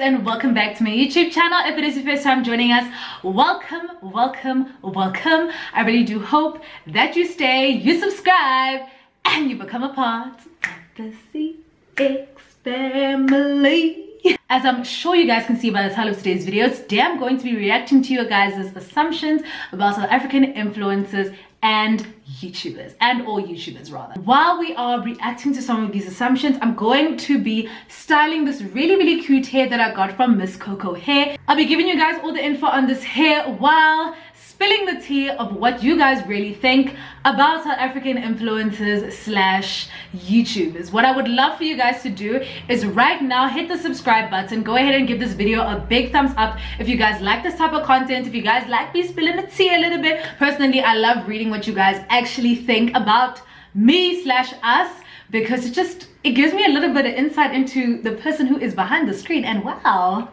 and welcome back to my YouTube channel. If it is your first time joining us, welcome. I really do hope that you stay, you subscribe, and you become a part of the ZeeX family. As I'm sure you guys can see by the title of today's video, today I'm going to be reacting to your guys' assumptions about South African influencers and YouTubers, and all YouTubers rather. While we are reacting to some of these assumptions, I'm going to be styling this really cute hair that I got from Mscoco hair. I'll be giving you guys all the info on this hair while spilling the tea of what you guys really think about South African influencers slash YouTubers. What I would love for you guys to do is right now hit the subscribe button, go ahead and give this video a big thumbs up if you guys like this type of content, if you guys like me spilling the tea a little bit. Personally, I love reading what you guys actually think about me slash us, because it gives me a little bit of insight into the person who is behind the screen. And wow,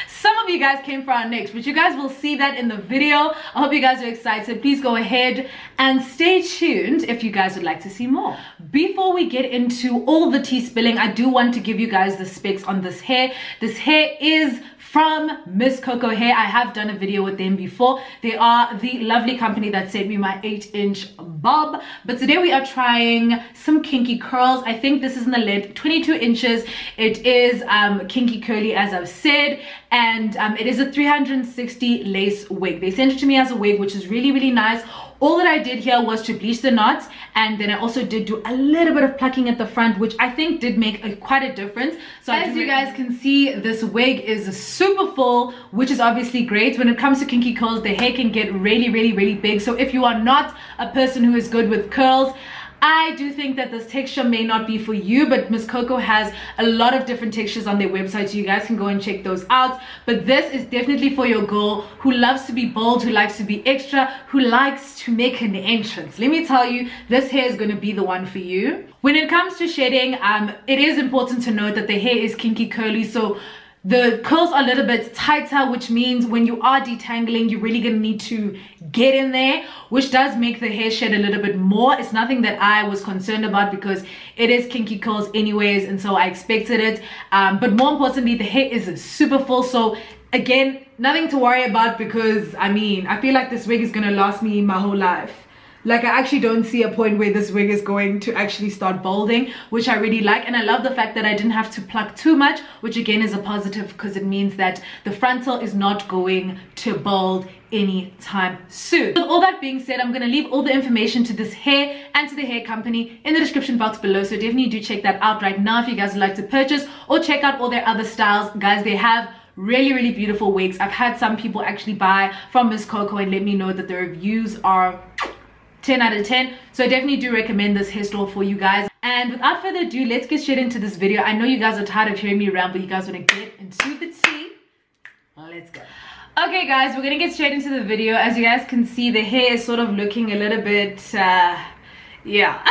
some of you guys came for our next, but you guys will see that in the video. I hope you guys are excited. Please go ahead and stay tuned if you guys would like to see more. Before we get into all the tea spilling, I do want to give you guys the specs on this hair. This hair is from Mscoco hair. I have done a video with them before. They are the lovely company that sent me my 8-inch bob, but today we are trying some kinky curls. I think this is in the length 22 inches. It is kinky curly, as I've said, and it is a 360 lace wig. They sent it to me as a wig, which is really nice. All that I did here was to bleach the knots, and then I also did do a little bit of plucking at the front, which I think did make quite a difference. So as you guys can see, this wig is super full, which is obviously great. When it comes to kinky curls, the hair can get really big. So if you are not a person who is good with curls, I do think that this texture may not be for you, but Mscoco has a lot of different textures on their website, so you guys can go and check those out. But this is definitely for your girl who loves to be bold, who likes to be extra, who likes to make an entrance. Let me tell you, this hair is going to be the one for you. When it comes to shedding, it is important to note that the hair is kinky curly, so the curls are a little bit tighter, which means when you are detangling, you're really going to need to get in there, which does make the hair shed a little bit more. It's nothing that I was concerned about because it is kinky curls anyways, and so I expected it. But more importantly, the hair is super full, so again, nothing to worry about, because I mean, I feel like this wig is going to last me my whole life. Like, I actually don't see a point where this wig is going to actually start balding, which I really like. And I love the fact that I didn't have to pluck too much, which again is a positive, because it means that the frontal is not going to bald anytime soon. With all that being said, I'm going to leave all the information to this hair and to the hair company in the description box below, so definitely do check that out right now if you guys would like to purchase, or check out all their other styles. Guys, they have really beautiful wigs. I've had some people actually buy from Mscoco and let me know that the reviews are 10 out of 10, so I definitely do recommend this hairstyle for you guys. And without further ado, let's get straight into this video. I know you guys are tired of hearing me ramble. You guys want to get into the tea. Let's go. Okay guys, we're gonna get straight into the video. As you guys can see, the hair is sort of looking a little bit yeah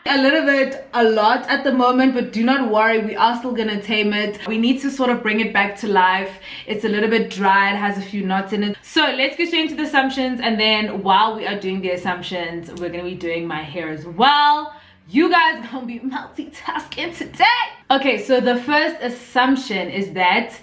a lot at the moment, but do not worry, we are still gonna tame it. We need to sort of bring it back to life. It's a little bit dry, it has a few knots in it. So let's get straight into the assumptions, and then while we are doing the assumptions, we're gonna be doing my hair as well. You guys gonna be multitasking today. Okay, so the first assumption is that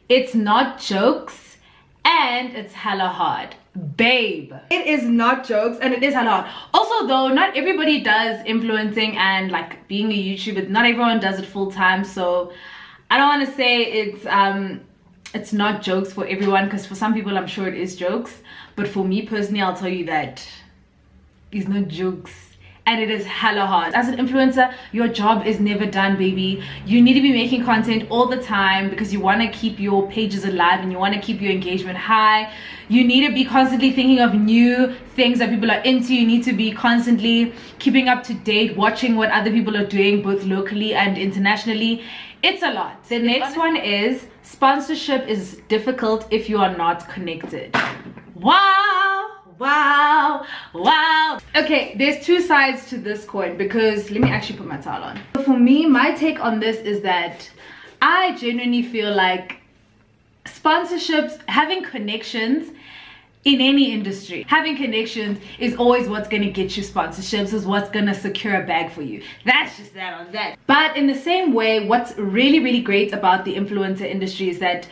it's not jokes and it's hella hard. Babe, it is not jokes and it is hella hard. Also though, not everybody does influencing and like being a YouTuber. Not everyone does it full time, so I don't want to say it's not jokes for everyone, because for some people I'm sure it is jokes, but for me personally, I'll tell you that it's not jokes and it is hella hard. As an influencer, your job is never done, baby. You need to be making content all the time because you want to keep your pages alive and you want to keep your engagement high. You need to be constantly thinking of new things that people are into. You need to be constantly keeping up to date, watching what other people are doing, both locally and internationally. It's a lot. The next one is sponsorship is difficult if you are not connected. Wow. Okay, there's two sides to this coin, because let me actually put my towel on. For me, my take on this is that I genuinely feel like sponsorships, having connections, in any industry, having connections is always what's going to get you sponsorships, is what's going to secure a bag for you. That's just that on that. But in the same way, what's really great about the influencer industry is that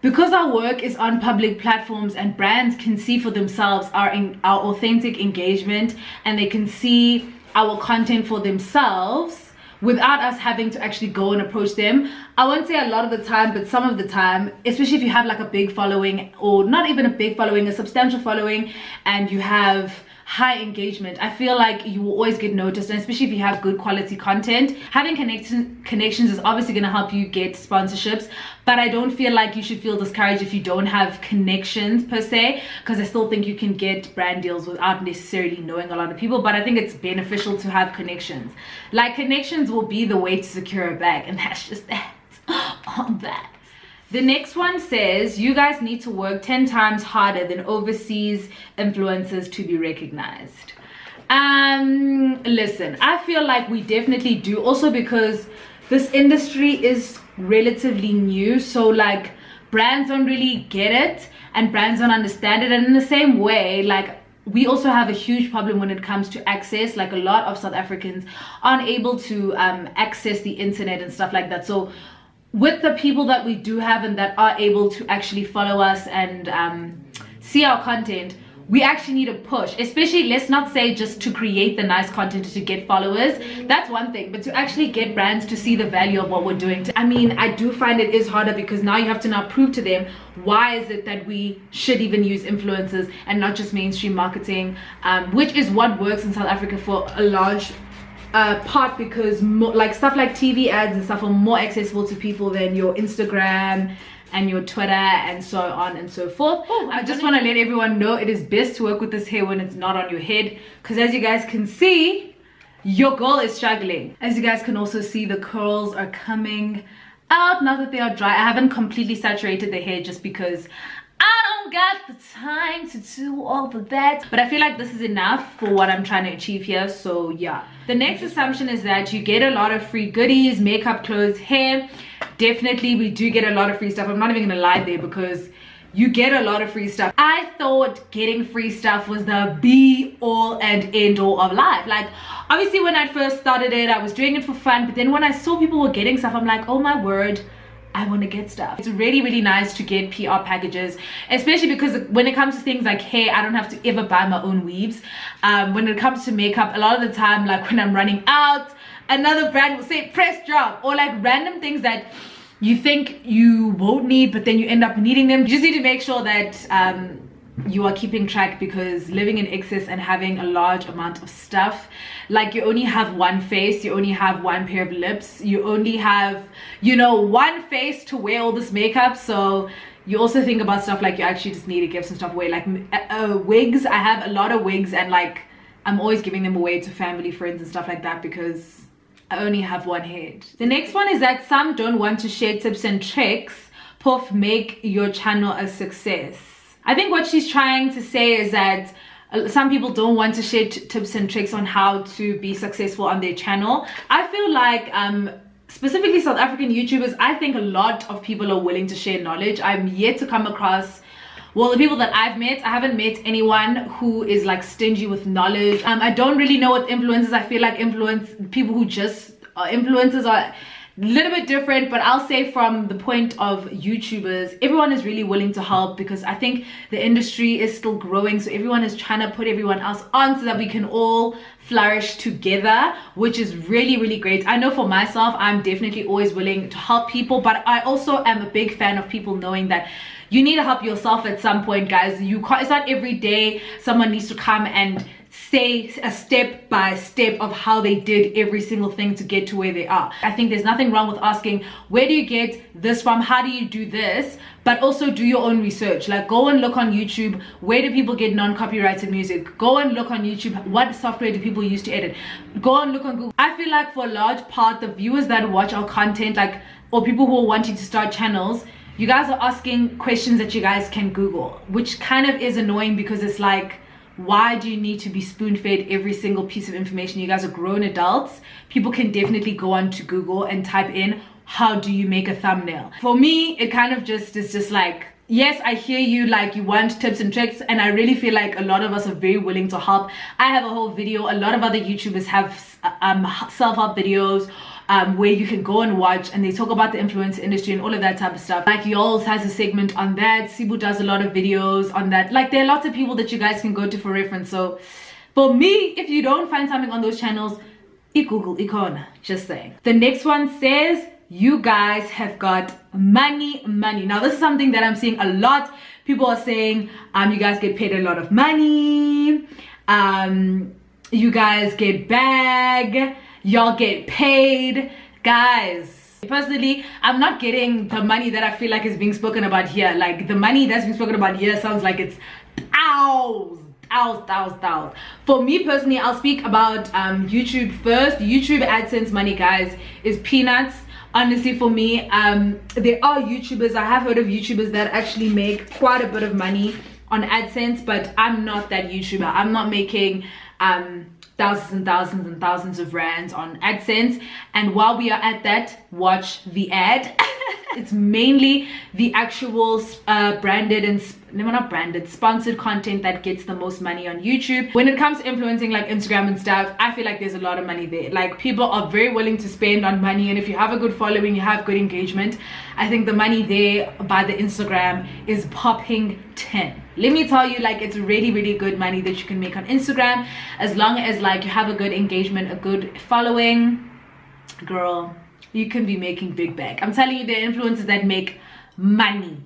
because our work is on public platforms and brands can see for themselves our authentic engagement, and they can see our content for themselves without us having to actually go and approach them. I won't say a lot of the time, but some of the time, especially if you have like a big following, or not even a big following, a substantial following, and you have high engagement, I feel like you will always get noticed. And especially if you have good quality content, having connections is obviously going to help you get sponsorships. But I don't feel like you should feel discouraged if you don't have connections per se, because I still think you can get brand deals without necessarily knowing a lot of people. But I think it's beneficial to have connections. Like, connections will be the way to secure a bag, and that's just that on that. The next one says, you guys need to work 10 times harder than overseas influencers to be recognized. Listen, I feel like we definitely do, also because this industry is relatively new, so like brands don't really get it and brands don't understand it. And in the same way, like, we also have a huge problem when it comes to access. Like, a lot of South Africans aren't able to access the internet and stuff like that. So with the people that we do have and that are able to actually follow us and see our content, we actually need a push, especially, let's not say just to create the nice content to get followers. That's one thing, but to actually get brands to see the value of what we're doing. I mean, I do find it is harder, because now you have to now prove to them why is it that we should even use influencers and not just mainstream marketing, which is what works in South Africa for a large part, because like stuff like TV ads and stuff are more accessible to people than your Instagram and your Twitter and so on and so forth. I just want to let everyone know it is best to work with this hair when it's not on your head, because as you guys can see, your girl is struggling. As you guys can also see, the curls are coming out now that they are dry. I haven't completely saturated the hair just because I don't got the time to do all of that, but I feel like this is enough for what I'm trying to achieve here. So yeah, the next assumption is that you get a lot of free goodies, makeup, clothes, hair. Definitely we do get a lot of free stuff. I'm not even gonna lie there, because you get a lot of free stuff. I thought getting free stuff was the be all and end all of life. Like, obviously when I first started it, I was doing it for fun, but then when I saw people were getting stuff, I'm like, oh my word, I want to get stuff. It's really nice to get PR packages, especially because when it comes to things like hair, I don't have to ever buy my own weaves. When it comes to makeup, a lot of the time, like when I'm running out, another brand will say press drop, or like random things that you think you won't need but then you end up needing them. You just need to make sure that you are keeping track, because living in excess and having a large amount of stuff, like you only have one face, you only have one pair of lips, you only have, you know, one face to wear all this makeup. So you also think about stuff like you actually just need to give some stuff away, like wigs. I have a lot of wigs, and like I'm always giving them away to family, friends and stuff like that, because I only have one head. The next one is that some don't want to share tips and tricks to make your channel a success. I think what she's trying to say is that some people don't want to share tips and tricks on how to be successful on their channel. I feel like specifically South African YouTubers, I think a lot of people are willing to share knowledge. I'm yet to come across, well, the people that I've met, I haven't met anyone who is like stingy with knowledge. I don't really know what influencers. I feel like people who just are influencers are a little bit different, but I'll say from the point of YouTubers, everyone is really willing to help, because I think the industry is still growing, so everyone is trying to put everyone else on so that we can all flourish together, which is really great. I know for myself, I'm definitely always willing to help people, but I also am a big fan of people knowing that you need to help yourself at some point, guys. It's not every day someone needs to come and say a step by step of how they did every single thing to get to where they are. I think there's nothing wrong with asking, where do you get this from? How do you do this? But also do your own research. Like, go and look on YouTube, where do people get non-copyrighted music? Go and look on YouTube, what software do people use to edit? Go and look on Google. I feel like for a large part, the viewers that watch our content, like, or people who are wanting to start channels, you guys are asking questions that you guys can Google, which kind of is annoying, because it's like, why do you need to be spoon-fed every single piece of information? You guys are grown adults. People can definitely go on to Google and type in, how do you make a thumbnail? For me, it kind of just is just like, yes, I hear you, like you want tips and tricks, and I really feel like a lot of us are very willing to help. I have a whole video, a lot of other YouTubers have self-help videos where you can go and watch, and they talk about the influencer industry and all of that type of stuff. Like Yols has a segment on that, Sibu does a lot of videos on that. Like there are lots of people that you guys can go to for reference. So for me, if you don't find something on those channels, Google Icona, just saying. The next one says, you guys have got money. Now this is something that I'm seeing a lot. People are saying you guys get paid a lot of money, you guys get bag, y'all get paid. Guys, personally, I'm not getting the money that I feel like is being spoken about here. Like the money that's being spoken about here sounds like it's thousands. For me personally, I'll speak about YouTube first. YouTube AdSense money, guys, is peanuts. Honestly, for me, there are YouTubers, I have heard of YouTubers that actually make quite a bit of money on AdSense, but I'm not that YouTuber. I'm not making thousands and thousands and thousands of rands on AdSense. And while we are at that, watch the ad. It's mainly the actual branded and not branded, sponsored content that gets the most money on YouTube. When it comes to influencing like Instagram and stuff, I feel like there's a lot of money there. Like people are very willing to spend on money, and if you have a good following, you have good engagement, I think the money there by the Instagram is popping 10. Let me tell you, like it's really good money that you can make on Instagram, as long as like you have a good engagement, a good following, girl, you can be making big bag. I'm telling you, there are influencers that make money.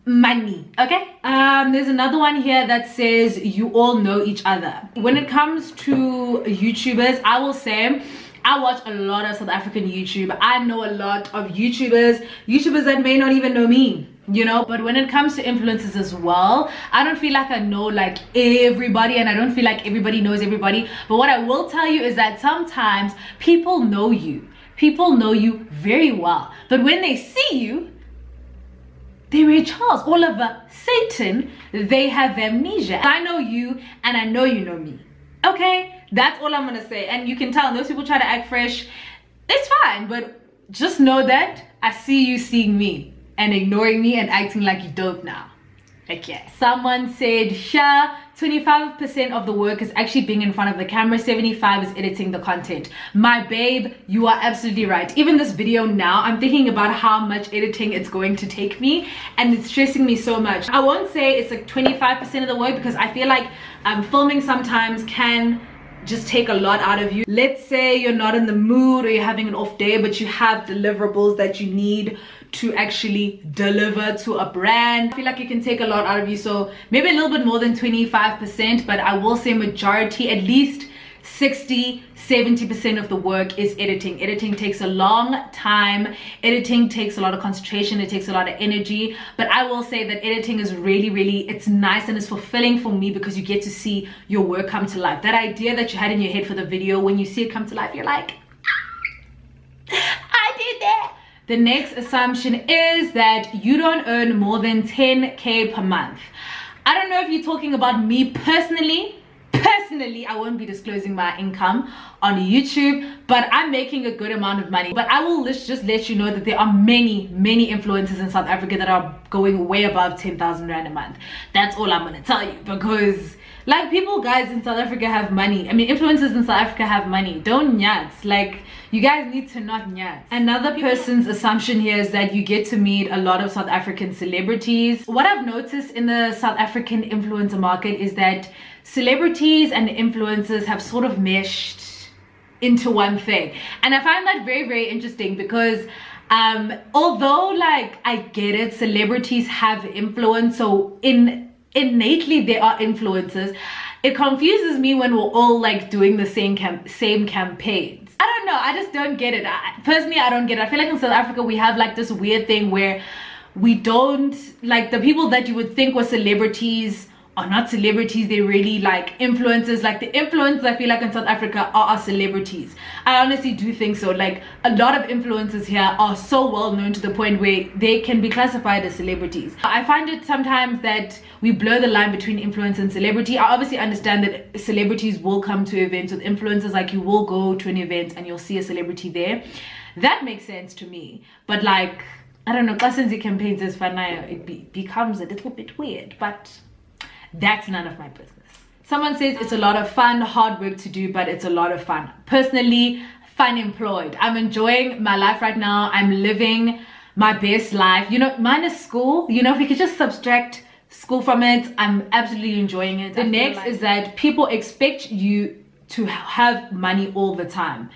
Money, okay? There's another one here that says you all know each other. When it comes to YouTubers, I will say I watch a lot of South African YouTube. I know a lot of YouTubers that may not even know me, you know. But when it comes to influencers as well, I don't feel like I know like everybody, and I don't feel like everybody knows everybody. But what I will tell you is that sometimes people know you very well, but when they see you, they Ray Charles, all of a Satan, they have amnesia. I know you and I know you know me, okay? That's all I'm gonna say. And you can tell those people try to act fresh, it's fine, but just know that I see you seeing me and ignoring me and acting like you don't now. Okay. Someone said, Sha, 25% of the work is actually being in front of the camera, 75% is editing the content. My babe, you are absolutely right. Even this video now, I'm thinking about how much editing it's going to take me, and it's stressing me so much. I won't say it's like 25% of the work, because I feel like filming sometimes can just take a lot out of you. Let's say you're not in the mood or you're having an off day, but you have deliverables that you need to actually deliver to a brand. I feel like it can take a lot out of you, so maybe a little bit more than 25%, but I will say majority, at least 60-70% of the work is editing. Editing takes a long time. Editing takes a lot of concentration. It takes a lot of energy. But I will say that editing is really, it's nice and it's fulfilling for me, because you get to see your work come to life. That idea that you had in your head for the video, when you see it come to life, you're like, I did that. The next assumption is that you don't earn more than 10K per month. I don't know if you're talking about me personally. Personally, I won't be disclosing my income on YouTube, but I'm making a good amount of money. But I will just let you know that there are many influencers in South Africa that are going way above 10,000 Rand a month. That's all I'm gonna tell you, because like people, guys, in South Africa have money. I mean, influencers in South Africa have money. Don't nyats. Like, you guys need to not nyats. Another person's assumption here is that you get to meet a lot of South African celebrities. What I've noticed in the South African influencer market is that celebrities and influencers have sort of meshed into one thing. And I find that very interesting, because although like I get it, celebrities have influence, so innately they are influencers, it confuses me when we're all like doing the same campaigns. I don't know, I just don't get it. Personally, I don't get it. I feel like in South Africa we have like this weird thing where we don't, like, the people that you would think were celebrities are not celebrities. They're really like influencers. Like the influencers I feel like in South Africa are celebrities. I honestly do think so. Like a lot of influencers here are so well known to the point where they can be classified as celebrities. I find it sometimes that we blur the line between influence and celebrity. I obviously understand that celebrities will come to events with influencers, like you will go to an event and you'll see a celebrity there. That makes sense to me. But like I don't know, Kasenzi campaigns is fun. It becomes a little bit weird, but that's none of my business. Someone says it's a lot of fun, hard work to do, but it's a lot of fun. Personally, fun employed. I'm enjoying my life right now. I'm living my best life. You know, minus school, you know, if we could just subtract school from it, I'm absolutely enjoying it. The next is that people expect you to have money all the time.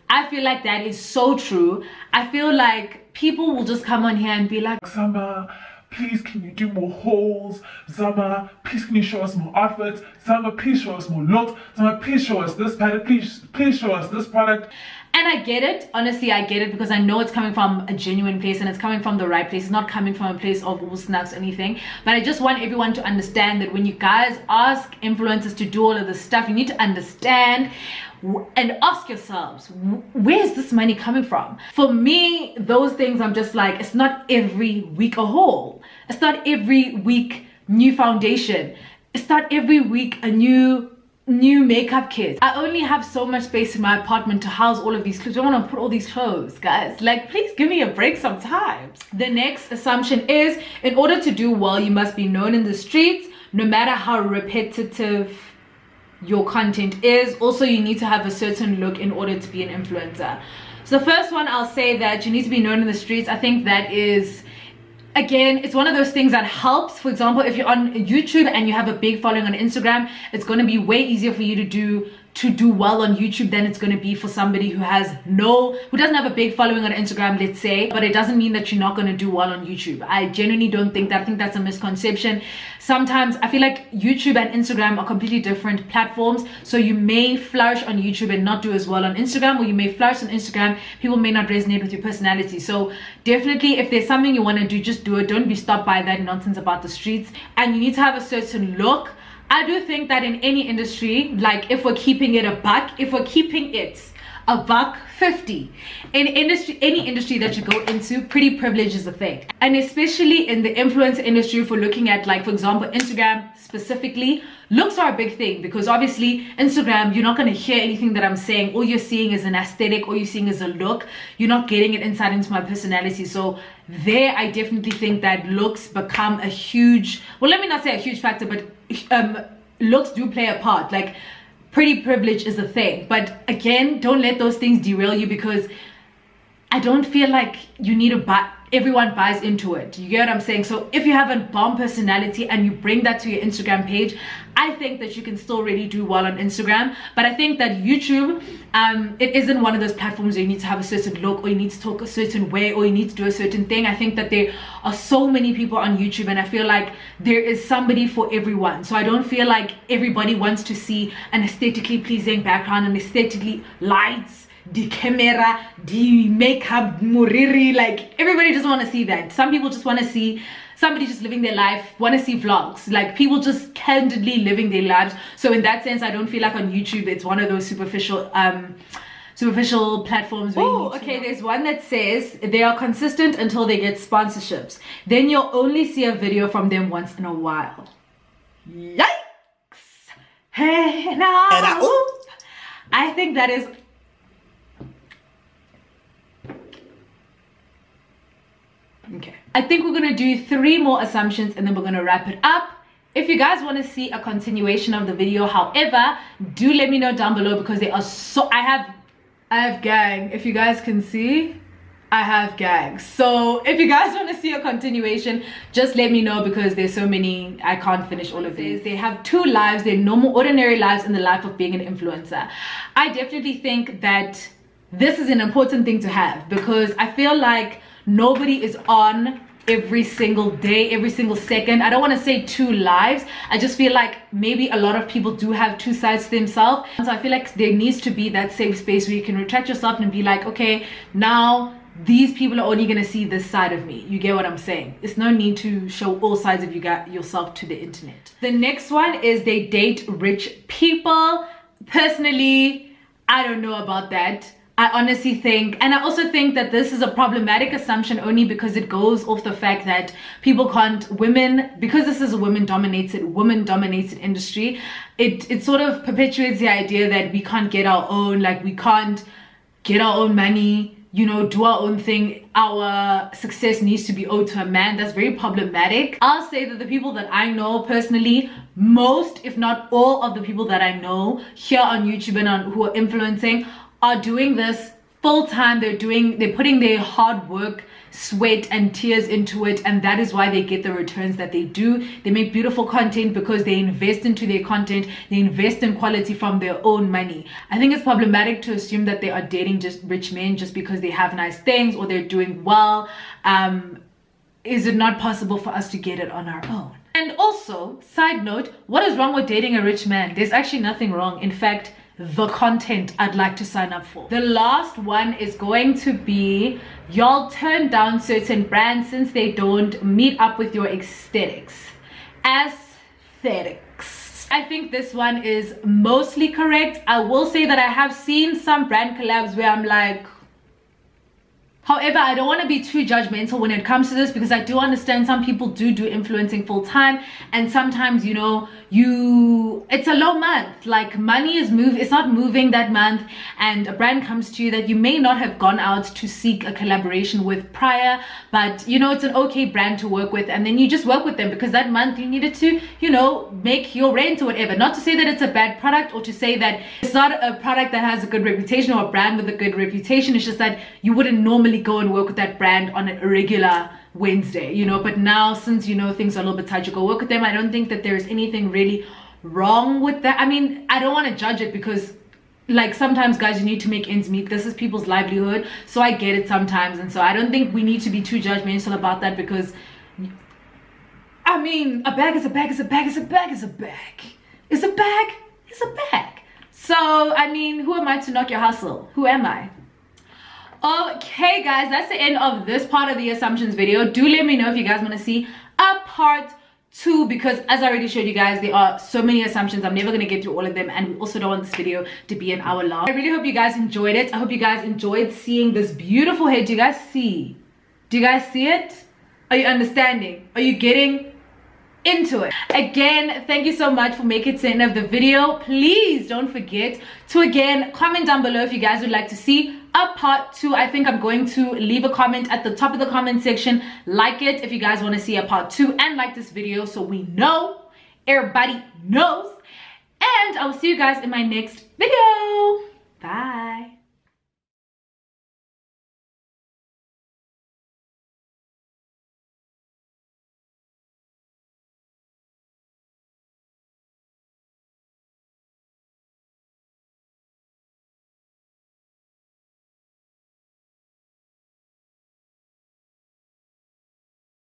I feel like that is so true. I feel like people will just come on here and be like, Zama, please can you do more hauls? Zama, please can you show us more outfits? Zama, please show us more looks. Zama, please show us this product. Please show us this product. And I get it. Honestly, I get it because I know it's coming from a genuine place and it's coming from the right place. It's not coming from a place of all snacks or anything. But I just want everyone to understand that when you guys ask influencers to do all of this stuff, you need to understand and ask yourselves, where's this money coming from? For me, those things, I'm just like, it's not every week a haul. It's not every week new foundation. It's not every week a new makeup kit. I only have so much space in my apartment to house all of these clothes. I don't want to put all these clothes, guys. Like, please give me a break sometimes. The next assumption is, in order to do well, you must be known in the streets, no matter how repetitive your content is. Also, you need to have a certain look in order to be an influencer. So the first one, I'll say that you need to be known in the streets. I think that is, again, it's one of those things that helps. For example, if you're on YouTube and you have a big following on Instagram, it's going to be way easier for you to do well on YouTube than it's going to be for somebody who doesn't have a big following on Instagram, let's say. But it doesn't mean that you're not going to do well on YouTube. I genuinely don't think that. I think that's a misconception. Sometimes I feel like YouTube and Instagram are completely different platforms. So you may flourish on YouTube and not do as well on Instagram, or you may flourish on Instagram. People may not resonate with your personality. So definitely, if there's something you want to do, just do it. Don't be stopped by that nonsense about the streets. And you need to have a certain look. I do think that in any industry, like if we're keeping it a buck, if we're keeping it a $1.50, in any industry that you go into, pretty privilege is a thing. And especially in the influencer industry, if we're looking at, like, for example, Instagram specifically, looks are a big thing, because obviously Instagram, you're not going to hear anything that I'm saying. All you're seeing is an aesthetic, all you're seeing is a look. You're not getting an insight into my personality. So there, I definitely think that looks become a huge, well, let me not say a huge factor, but looks do play a part. Like, pretty privilege is a thing. But again, don't let those things derail you, because I don't feel like you need to buy, everyone buys into it. You get what I'm saying? So if you have a bomb personality and you bring that to your Instagram page, I think that you can still really do well on Instagram. But I think that YouTube, it isn't one of those platforms where you need to have a certain look, or you need to talk a certain way, or you need to do a certain thing. I think that there are so many people on YouTube, and I feel like there is somebody for everyone. So I don't feel like everybody wants to see an aesthetically pleasing background and aesthetically lights, the camera, the makeup, muriri. Like, everybody doesn't want to see that. Some people just want to see somebody just living their life, want to see vlogs, like people just candidly living their lives. So in that sense, I don't feel like on YouTube it's one of those superficial platforms. Oh, okay, there's one that says they are consistent until they get sponsorships, then you'll only see a video from them once in a while. Yikes! Hey, now I think that is, okay, I think we're gonna do 3 more assumptions and then we're gonna wrap it up. If you guys want to see a continuation of the video, however, do let me know down below, because they are so, I have gang. If you guys can see, I have gangs. So if you guys want to see a continuation, just let me know, because there's so many, I can't finish all of these. They have 2 lives, they're normal, ordinary lives in the life of being an influencer. I definitely think that this is an important thing to have, because I feel like nobody is on every single day, every single second. I don't want to say 2 lives. I just feel like maybe a lot of people do have 2 sides to themselves. So I feel like there needs to be that safe space where you can retract yourself and be like, okay, now these people are only going to see this side of me. You get what I'm saying? It's no need to show all sides of yourself to the internet. The next one is they date rich people. Personally, I don't know about that. I honestly think, and I also think that this is a problematic assumption, only because it goes off the fact that people can't, women, because this is a women dominated industry, it sort of perpetuates the idea that we can't get our own, like we can't get our own money, you know, do our own thing, our success needs to be owed to a man. That's very problematic. I'll say that the people that I know personally, most if not all of the people that I know here on YouTube and who are influencing are doing this full time. They're putting their hard work, sweat and tears into it, and that is why they get the returns that they do. They make beautiful content because they invest into their content, they invest in quality from their own money. I think it's problematic to assume that they are dating just rich men just because they have nice things or they're doing well. Is it not possible for us to get it on our own? And also, side note, what is wrong with dating a rich man? There's actually nothing wrong. In fact, the content I'd like to sign up for. The last one is going to be, y'all turn down certain brands since they don't meet up with your aesthetics. Aesthetics. I think this one is mostly correct. I will say that I have seen some brand collabs where I'm like, however, I don't want to be too judgmental when it comes to this because I do understand some people do influencing full time, and sometimes, you know, it's a low month, like money is it's not moving that month, and a brand comes to you that you may not have gone out to seek a collaboration with prior, but you know, it's an okay brand to work with, and then you just work with them because that month you needed to, you know, make your rent or whatever. Not to say that it's a bad product or to say that it's not a product that has a good reputation or a brand with a good reputation. It's just that you wouldn't normally go and work with that brand on a regular Wednesday, you know, but now since, you know, things are a little bit tight, you go work with them. I don't think that there's anything really wrong with that. I mean, I don't want to judge it because, like, sometimes, guys, you need to make ends meet. This is people's livelihood, so I get it sometimes, and so I don't think we need to be too judgmental about that because, I mean, a bag is a bag is a bag is a bag is a bag is a bag is a bag. So, I mean, who am I to knock your hustle? Who am I? Okay, guys, that's the end of this part of the assumptions video. Do let me know if you guys want to see a part 2 because, as I already showed you guys, there are so many assumptions. I'm never going to get through all of them, and we also don't want this video to be an hour long. I really hope you guys enjoyed it. I hope you guys enjoyed seeing this beautiful hair. Do you guys see? Do you guys see it? Are you understanding? Are you getting into it? Again, thank you so much for making it to the end of the video. Please don't forget to, again, comment down below if you guys would like to see a part 2. I think I'm going to leave a comment at the top of the comment section. Like it if you guys want to see a part 2, and like this video so we know, everybody knows. And I will see you guys in my next video.